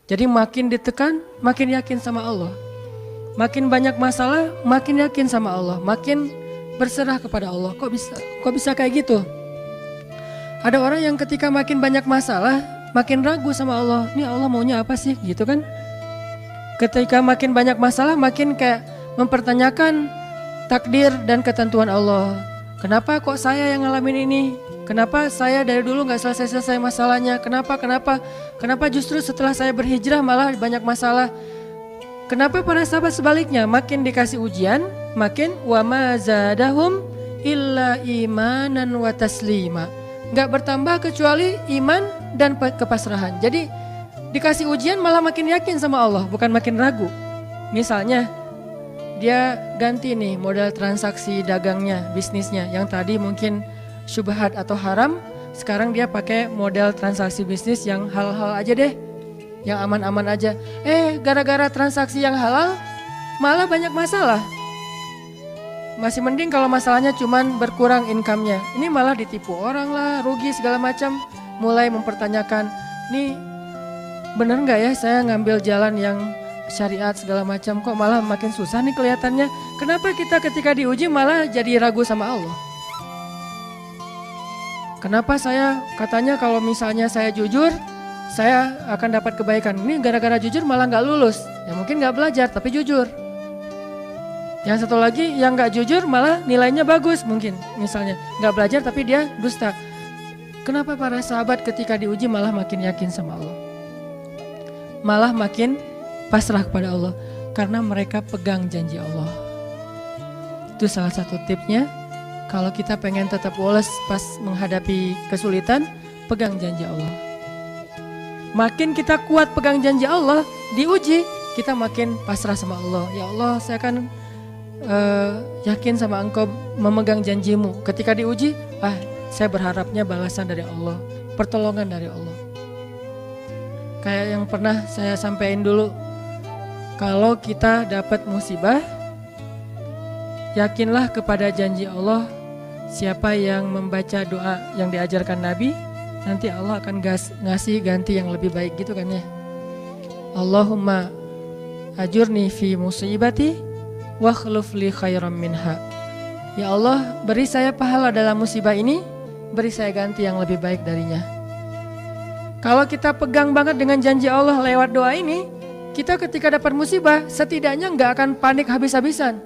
Jadi makin ditekan, makin yakin sama Allah. Makin banyak masalah, makin yakin sama Allah. Makin berserah kepada Allah. Kok bisa kayak gitu? Ada orang yang ketika makin banyak masalah, makin ragu sama Allah. Ini Allah maunya apa sih? Gitu kan? Ketika makin banyak masalah, makin kayak mempertanyakan takdir dan ketentuan Allah. Kenapa kok saya yang ngalamin ini? Kenapa saya dari dulu gak selesai-selesai masalahnya? Kenapa justru setelah saya berhijrah malah banyak masalah? Kenapa para sahabat sebaliknya? Makin dikasih ujian, makin wa ma zadahum illa imanan wa taslima. Gak bertambah kecuali iman dan kepasrahan. Jadi dikasih ujian malah makin yakin sama Allah, bukan makin ragu. Misalnya dia ganti nih modal transaksi dagangnya, bisnisnya. Yang tadi mungkin syubhat atau haram, sekarang dia pakai model transaksi bisnis yang halal aja deh, yang aman-aman aja. Gara-gara transaksi yang halal malah banyak masalah. Masih mending kalau masalahnya cuman berkurang income-nya. Ini malah ditipu orang lah, rugi segala macam. Mulai mempertanyakan, nih bener gak ya saya ngambil jalan yang syariat segala macam, kok malah makin susah nih kelihatannya. Kenapa kita ketika diuji malah jadi ragu sama Allah? Kenapa saya katanya kalau misalnya saya jujur, saya akan dapat kebaikan. Ini gara-gara jujur malah gak lulus. Ya mungkin gak belajar tapi jujur. Yang satu lagi yang gak jujur malah nilainya bagus mungkin. Misalnya gak belajar tapi dia dusta. Kenapa para sahabat ketika diuji malah makin yakin sama Allah? Malah makin pasrah kepada Allah. Karena mereka pegang janji Allah. Itu salah satu tipsnya. Kalau kita pengen tetap woles pas menghadapi kesulitan, pegang janji Allah. Makin kita kuat pegang janji Allah, diuji, kita makin pasrah sama Allah. Ya Allah, saya kan yakin sama Engkau memegang janjimu. Ketika diuji, saya berharapnya balasan dari Allah, pertolongan dari Allah. Kayak yang pernah saya sampaikan dulu, kalau kita dapat musibah, yakinlah kepada janji Allah. Siapa yang membaca doa yang diajarkan Nabi, nanti Allah akan ngasih ganti yang lebih baik gitu kan ya. Allahumma ajurni fi musibati wa khluf li khairam minha. Ya Allah, beri saya pahala dalam musibah ini, beri saya ganti yang lebih baik darinya. Kalau kita pegang banget dengan janji Allah lewat doa ini, kita ketika dapat musibah setidaknya gak akan panik habis-habisan.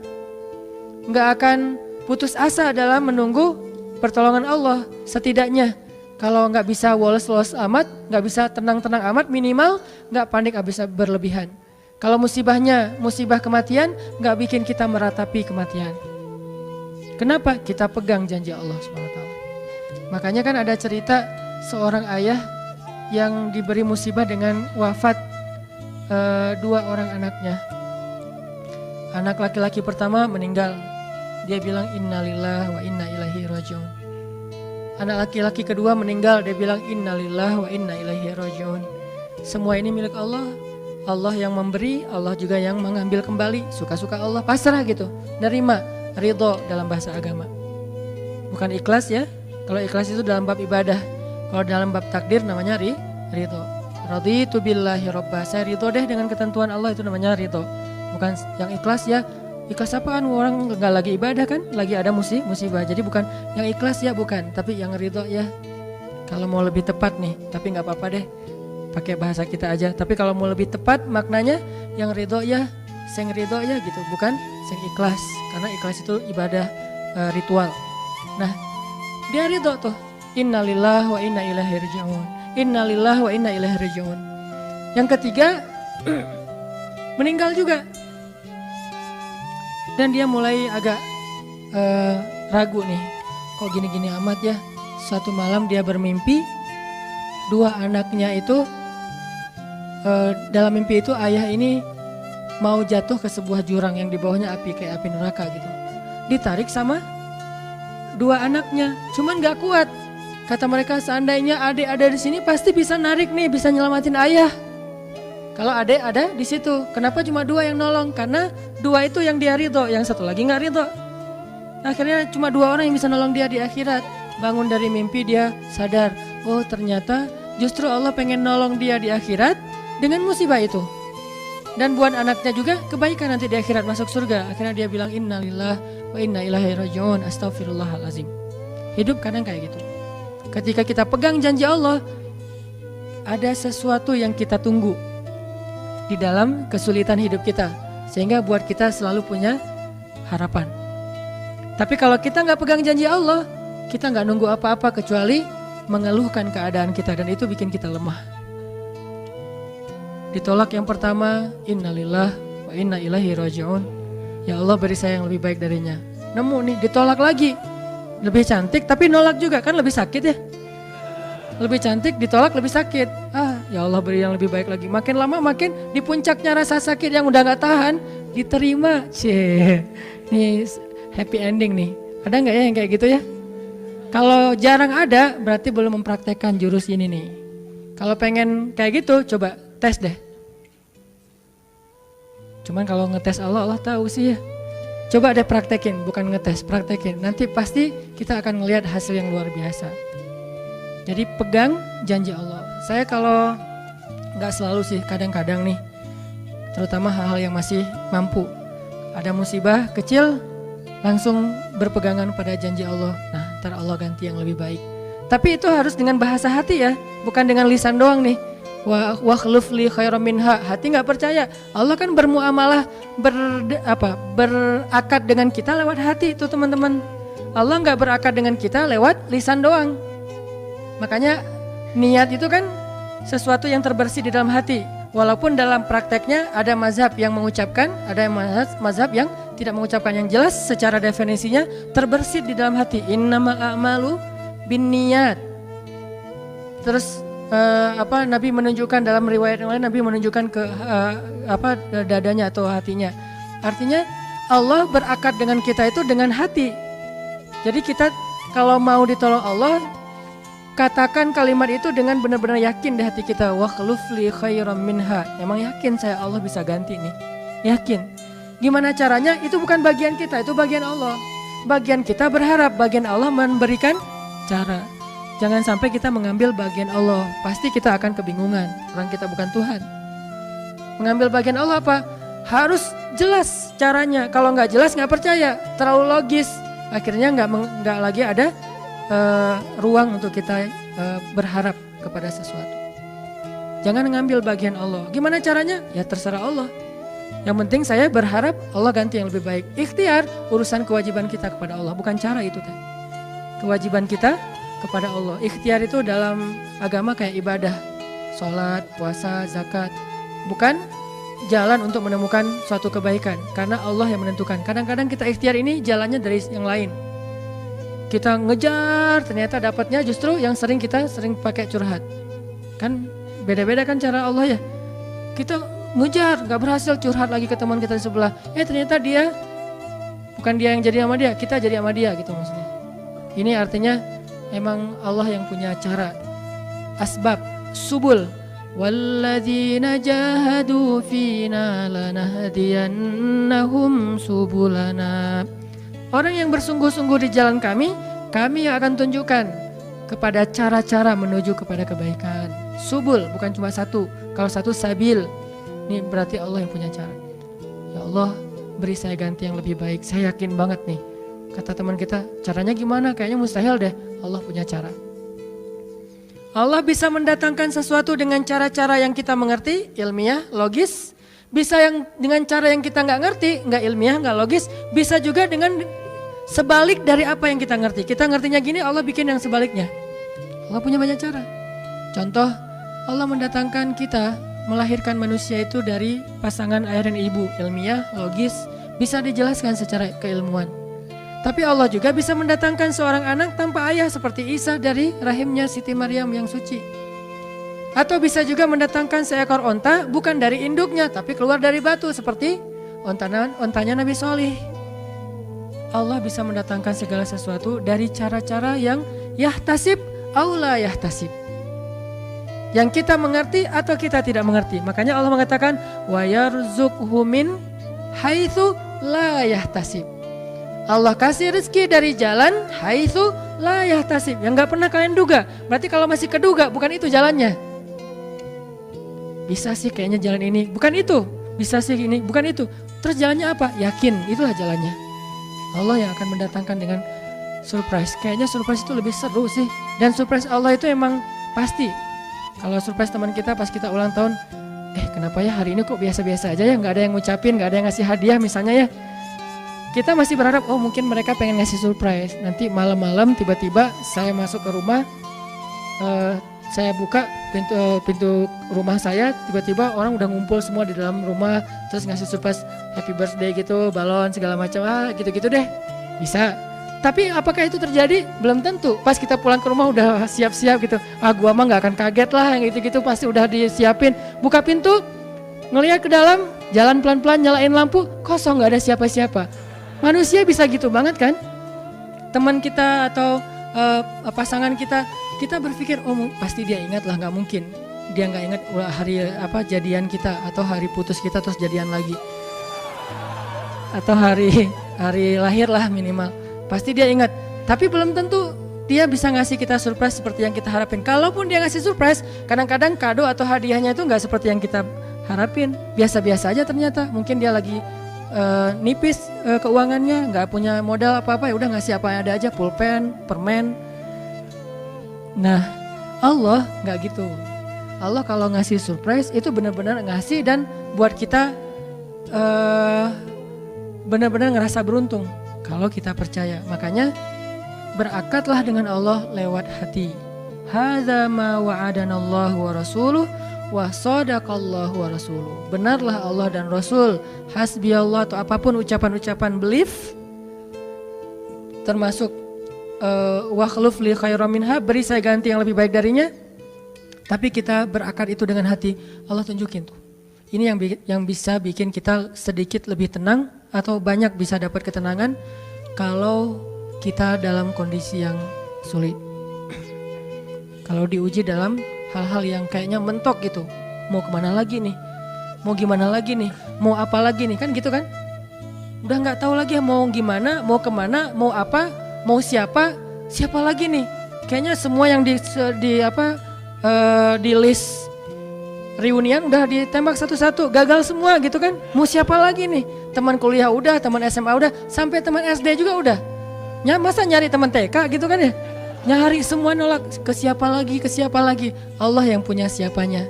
Gak akan putus asa dalam menunggu pertolongan Allah. Setidaknya kalau gak bisa woles-woles amat, gak bisa tenang-tenang amat, minimal gak panik habis berlebihan. Kalau musibahnya musibah kematian, gak bikin kita meratapi kematian. Kenapa? Kita pegang janji Allah SWT. Makanya kan ada cerita seorang ayah yang diberi musibah dengan wafat 2 orang anaknya. Anak laki-laki pertama meninggal. Dia bilang innalillahi wa inna ilaihi rajiun. Anak laki-laki kedua meninggal, dia bilang innalillahi wa inna ilaihi rajiun. Semua ini milik Allah. Allah yang memberi, Allah juga yang mengambil kembali. Suka-suka Allah, pasrah gitu. Nerima, ridho dalam bahasa agama. Bukan ikhlas ya. Kalau ikhlas itu dalam bab ibadah. Kalau dalam bab takdir namanya ridho. Raditu billahi robba. Saya ridho deh dengan ketentuan Allah, itu namanya ridho. Bukan yang ikhlas ya. Ikhlas apa kan orang gak lagi ibadah kan, lagi ada musibah. Jadi bukan yang ikhlas ya, bukan, tapi yang ridho ya. Kalau mau lebih tepat nih, tapi gak apa-apa deh, pakai bahasa kita aja. Tapi kalau mau lebih tepat maknanya yang ridho ya, sing ridho ya gitu, bukan sing ikhlas. Karena ikhlas itu ibadah ritual. Nah, dia ridho tuh. Innalillahi wa inna ilaihi raji'un. Innalillahi wa inna ilaihi raji'un. Yang ketiga meninggal juga. Dan dia mulai agak ragu nih, kok gini-gini amat ya. Suatu malam dia bermimpi, 2 anaknya itu, dalam mimpi itu ayah ini mau jatuh ke sebuah jurang yang di bawahnya api, kayak api neraka gitu. Ditarik sama 2 anaknya, cuman gak kuat. Kata mereka, seandainya adik ada di sini pasti bisa narik nih, bisa nyelamatin ayah. Kalau adik ada di situ, kenapa cuma 2 yang nolong? Karena 2 itu yang dia ridho, yang satu lagi nggak ridho. Akhirnya cuma 2 orang yang bisa nolong dia di akhirat. Bangun dari mimpi dia sadar, oh ternyata justru Allah pengen nolong dia di akhirat dengan musibah itu. Dan buat anaknya juga kebaikan nanti di akhirat masuk surga. Akhirnya dia bilang innalillah wa inna ilaihi raji'un, astaghfirullahalazim. Hidup kadang kayak gitu. Ketika kita pegang janji Allah, ada sesuatu yang kita tunggu di dalam kesulitan hidup kita, sehingga buat kita selalu punya harapan. Tapi kalau kita nggak pegang janji Allah, kita nggak nunggu apa-apa kecuali mengeluhkan keadaan kita, dan itu bikin kita lemah. Ditolak yang pertama, innalillah wa inna ilaihi raji'un. Ya Allah, beri saya yang lebih baik darinya. Nemu nih, ditolak lagi. Lebih cantik tapi nolak juga, kan lebih sakit ya. Lebih cantik ditolak lebih sakit. Ya Allah, beri yang lebih baik lagi. Makin lama makin di puncaknya rasa sakit yang udah gak tahan, diterima. Nih happy ending nih. Ada gak ya yang kayak gitu ya? Kalau jarang ada, berarti belum mempraktekkan jurus ini nih. Kalau pengen kayak gitu, coba tes deh. Cuman kalau ngetes Allah tahu sih ya. Coba deh praktekin, bukan ngetes, praktekin. Nanti pasti kita akan ngelihat hasil yang luar biasa. Jadi pegang janji Allah. Saya kalau nggak selalu sih, kadang-kadang nih, terutama hal-hal yang masih mampu. Ada musibah kecil, langsung berpegangan pada janji Allah. Nah, ntar Allah ganti yang lebih baik. Tapi itu harus dengan bahasa hati ya, bukan dengan lisan doang nih. Wa khluf li khairam minha. Hati nggak percaya. Allah kan bermuamalah berakad dengan kita lewat hati itu teman-teman. Allah nggak berakad dengan kita lewat lisan doang. Makanya niat itu kan sesuatu yang terbersih di dalam hati. Walaupun dalam prakteknya ada mazhab yang mengucapkan, ada mazhab yang tidak mengucapkan. Yang jelas secara definisinya terbersih di dalam hati. Innamal a'malu binniyat. Terus Nabi menunjukkan dalam riwayat yang lain, Nabi menunjukkan ke dadanya atau hatinya. Artinya Allah berakad dengan kita itu dengan hati. Jadi kita kalau mau ditolong Allah, katakan kalimat itu dengan benar-benar yakin di hati kita. Wa khluf li khairam minha. Emang yakin saya Allah bisa ganti nih. Yakin. Gimana caranya? Itu bukan bagian kita, itu bagian Allah. Bagian kita berharap, bagian Allah memberikan cara. Jangan sampai kita mengambil bagian Allah, pasti kita akan kebingungan. Orang kita bukan Tuhan. Mengambil bagian Allah apa? Harus jelas caranya. Kalau nggak jelas nggak percaya, terlalu logis. Akhirnya nggak lagi ada ruang untuk kita berharap kepada sesuatu. Jangan mengambil bagian Allah. Gimana caranya? Ya terserah Allah. Yang penting saya berharap Allah ganti yang lebih baik. Ikhtiar urusan kewajiban kita kepada Allah, bukan cara itu kan. Kewajiban kita kepada Allah. Ikhtiar itu dalam agama kayak ibadah, sholat, puasa, zakat. Bukan jalan untuk menemukan suatu kebaikan, karena Allah yang menentukan. Kadang-kadang kita ikhtiar ini jalannya dari yang lain. Kita ngejar, ternyata dapatnya justru yang sering pakai curhat. Kan beda-beda kan cara Allah ya. Kita ngejar, gak berhasil, curhat lagi ke teman kita di sebelah. Ternyata dia, bukan dia yang jadi sama dia, kita jadi sama dia gitu maksudnya. Ini artinya emang Allah yang punya cara, asbab, subul. Walladzina jahadu fina lanahdiyannahum subulana. Orang yang bersungguh-sungguh di jalan kami akan tunjukkan kepada cara-cara menuju kepada kebaikan. Subul bukan cuma satu. Kalau satu sabil, ini berarti Allah yang punya cara. Ya Allah, beri saya ganti yang lebih baik. Saya yakin banget nih. Kata teman kita, caranya gimana? Kayaknya mustahil deh. Allah punya cara. Allah bisa mendatangkan sesuatu dengan cara-cara yang kita mengerti, ilmiah, logis. Bisa yang dengan cara yang kita nggak ngerti, nggak ilmiah, nggak logis. Bisa juga dengan sebalik dari apa yang kita ngerti. Kita ngertinya gini, Allah bikin yang sebaliknya. Allah punya banyak cara. Contoh, Allah mendatangkan kita, melahirkan manusia itu dari pasangan ayah dan ibu. Ilmiah, logis, bisa dijelaskan secara keilmuan. Tapi Allah juga bisa mendatangkan seorang anak tanpa ayah seperti Isa dari rahimnya Siti Maryam yang suci. Atau bisa juga mendatangkan seekor onta bukan dari induknya tapi keluar dari batu seperti ontanya Nabi Solih. Allah bisa mendatangkan segala sesuatu dari cara-cara yang yahtasib aula yahtasib. Yang kita mengerti atau kita tidak mengerti. Makanya Allah mengatakan wa yarzuqhu min haitsu la yahtasib. Allah kasih rezeki dari jalan haitsu la yahtasib, yang gak pernah kalian duga. Berarti kalau masih keduga bukan itu jalannya. bisa sih kayaknya jalan ini, bukan itu. Bisa sih ini, bukan itu. Terus jalannya apa? Yakin, itulah jalannya. Allah yang akan mendatangkan dengan surprise. Kayaknya surprise itu lebih seru sih. Dan surprise Allah itu emang pasti. Kalau surprise teman kita pas kita ulang tahun, kenapa ya hari ini kok biasa-biasa aja ya, nggak ada yang ngucapin, nggak ada yang ngasih hadiah misalnya ya. Kita masih berharap, mungkin mereka pengen ngasih surprise. Nanti malam-malam tiba-tiba saya masuk ke rumah, saya buka pintu rumah saya, tiba-tiba orang udah ngumpul semua di dalam rumah, terus ngasih surprise happy birthday gitu, balon segala macam, gitu-gitu deh. Bisa. Tapi apakah itu terjadi? Belum tentu. Pas kita pulang ke rumah udah siap-siap gitu. Gua mah nggak akan kaget lah, yang gitu-gitu pasti udah disiapin. Buka pintu, ngelihat ke dalam, jalan pelan-pelan, nyalain lampu, kosong, nggak ada siapa-siapa. Manusia bisa gitu banget kan? Teman kita atau pasangan kita berpikir, pasti dia ingat lah, nggak mungkin dia nggak ingat hari jadian kita atau hari putus kita terus jadian lagi, atau hari lahir lah minimal, pasti dia ingat. Tapi belum tentu dia bisa ngasih kita surprise seperti yang kita harapin. Kalaupun dia ngasih surprise, kadang-kadang kado atau hadiahnya itu nggak seperti yang kita harapin, biasa-biasa aja ternyata. Mungkin dia lagi nipis keuangannya, nggak punya modal apa-apa, ya udah ngasih apa yang ada aja, pulpen, permen. Nah, Allah nggak gitu. Allah kalau ngasih surprise itu benar-benar ngasih dan buat kita benar-benar ngerasa beruntung kalau kita percaya. Makanya berakatlah dengan Allah lewat hati. Hadza ma wa'adanallahu wa rasuluh wa sadaqallahu wa rasuluh. Benarlah Allah dan Rasul. Hasbiyallah atau apapun ucapan-ucapan belief, termasuk wa khluf li khairam minha, beri saya ganti yang lebih baik darinya. Tapi kita berakad itu dengan hati. Allah tunjukin tuh. Ini yang bisa bikin kita sedikit lebih tenang atau banyak bisa dapat ketenangan kalau kita dalam kondisi yang sulit. Kalau diuji dalam hal-hal yang kayaknya mentok gitu. Mau kemana lagi nih? Mau gimana lagi nih? Mau apa lagi nih? Kan gitu kan? Udah gak tahu lagi mau gimana, mau kemana, mau apa, mau siapa lagi nih? Kayaknya semua yang di list reunian udah ditembak satu-satu, gagal semua gitu kan? Mau siapa lagi nih? Teman kuliah udah, teman SMA udah, sampai teman SD juga udah. Masa nyari teman TK gitu kan ya? Nyari semua nolak, ke siapa lagi? Allah yang punya siapanya.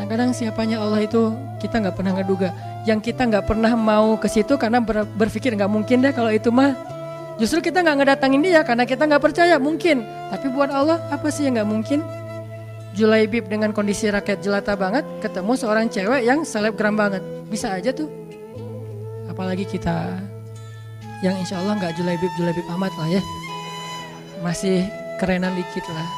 Kadang-kadang siapanya Allah itu kita nggak pernah ngeduga. Yang kita nggak pernah mau ke situ karena berpikir nggak mungkin deh kalau itu mah. Justru kita nggak ngedatangin dia karena kita nggak percaya mungkin. Tapi buat Allah apa sih yang nggak mungkin? Julaibib dengan kondisi rakyat jelata banget ketemu seorang cewek yang selebgram banget, bisa aja tuh. Apalagi kita yang insya Allah nggak Julaibib amat lah ya. Masih kerenan dikit lah.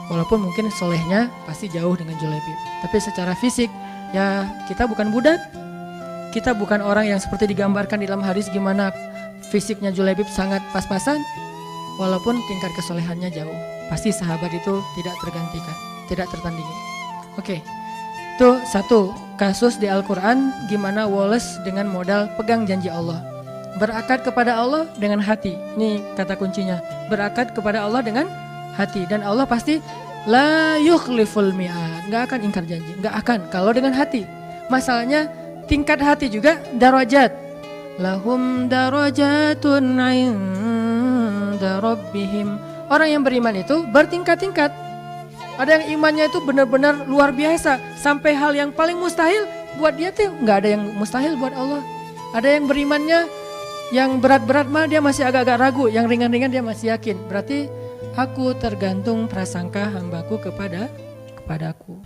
Walaupun mungkin solehnya pasti jauh dengan Julaibib. Tapi secara fisik ya kita bukan budak. Kita bukan orang yang seperti digambarkan di dalam hadis gimana fisiknya Julaibib sangat pas-pasan. Walaupun tingkat kesolehannya jauh. Pasti sahabat itu tidak tergantikan, tidak tertandingi. Oke, itu satu kasus di Al-Quran gimana Wallace dengan modal pegang janji Allah. Berakad kepada Allah dengan hati. Ini kata kuncinya. Berakad kepada Allah dengan hati. Dan Allah pasti la yukhliful mi'ad. Gak akan ingkar janji. Gak akan. Kalau dengan hati. Masalahnya tingkat hati juga darajat. Lahum darajatun inda rabbihim. Orang yang beriman itu bertingkat-tingkat. Ada yang imannya itu benar-benar luar biasa. Sampai hal yang paling mustahil buat dia tuh gak ada yang mustahil buat Allah. Ada yang berimannya yang berat-berat mah dia masih agak-agak ragu, yang ringan-ringan dia masih yakin. Berarti aku tergantung prasangka hambaku kepadaku.